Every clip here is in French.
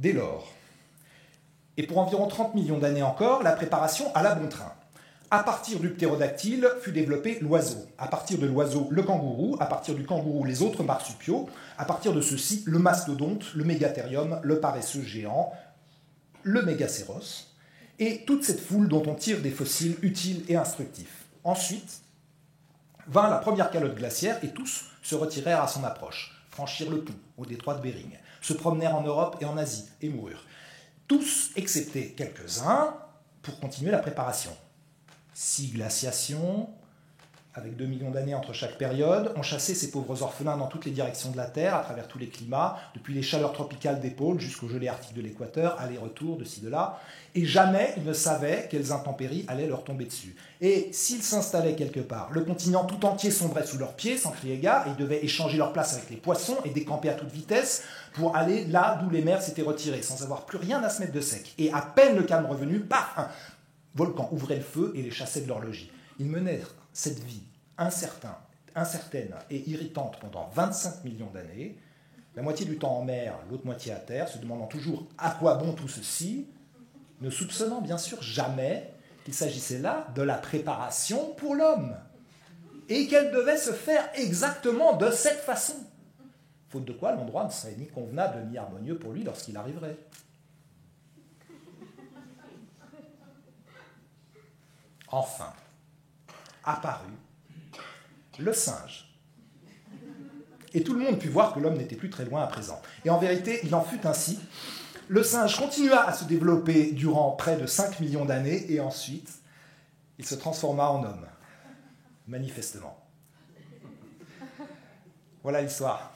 dès lors. Et pour environ 30 millions d'années encore, la préparation alla bon train. À partir du ptérodactyle fut développé l'oiseau. À partir de l'oiseau, le kangourou. À partir du kangourou, les autres marsupiaux. À partir de ceux-ci, le mastodonte, le mégathérium, le paresseux géant, le mégacéros, et toute cette foule dont on tire des fossiles utiles et instructifs. Ensuite, vint la première calotte glaciaire et tous se retirèrent à son approche, franchirent le pont au détroit de Bering, se promenèrent en Europe et en Asie et moururent. Tous, excepté quelques-uns, pour continuer la préparation. 6 glaciations, avec 2 millions d'années entre chaque période, ont chassé ces pauvres orphelins dans toutes les directions de la Terre, à travers tous les climats, depuis les chaleurs tropicales des pôles jusqu'aux gelées arctiques de l'équateur, aller-retour de ci, de là, et jamais ils ne savaient quelles intempéries allaient leur tomber dessus. Et s'ils s'installaient quelque part, le continent tout entier sombrait sous leurs pieds, sans crier gare, et ils devaient échanger leur place avec les poissons et décamper à toute vitesse pour aller là d'où les mers s'étaient retirées, sans avoir plus rien à se mettre de sec. Et à peine le calme revenu, paf, un volcan ouvrait le feu et les chassait de leur logis. Ils menèrent cette vie incertaine et irritante pendant 25 millions d'années, la moitié du temps en mer, l'autre moitié à terre, se demandant toujours à quoi bon tout ceci, ne soupçonnant bien sûr jamais qu'il s'agissait là de la préparation pour l'homme, et qu'elle devait se faire exactement de cette façon, faute de quoi l'endroit ne serait ni convenable ni harmonieux pour lui lorsqu'il arriverait. Enfin, apparut le singe. Et tout le monde put voir que l'homme n'était plus très loin à présent. Et en vérité, il en fut ainsi. Le singe continua à se développer durant près de 5 millions d'années, et ensuite, il se transforma en homme, manifestement. Voilà l'histoire.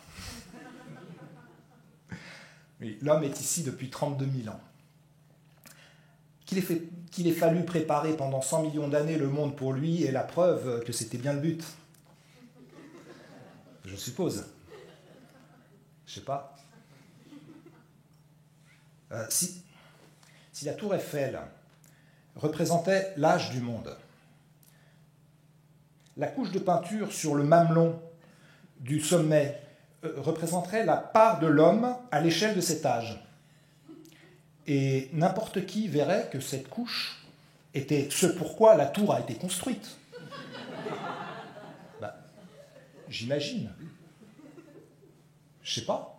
Oui, l'homme est ici depuis 32 000 ans. Qu'il ait fallu préparer pendant 100 millions d'années le monde pour lui est la preuve que c'était bien le but. Je suppose. Je sais pas. Si la tour Eiffel représentait l'âge du monde, la couche de peinture sur le mamelon du sommet représenterait la part de l'homme à l'échelle de cet âge. Et n'importe qui verrait que cette couche était ce pourquoi la tour a été construite. J'imagine. Je sais pas.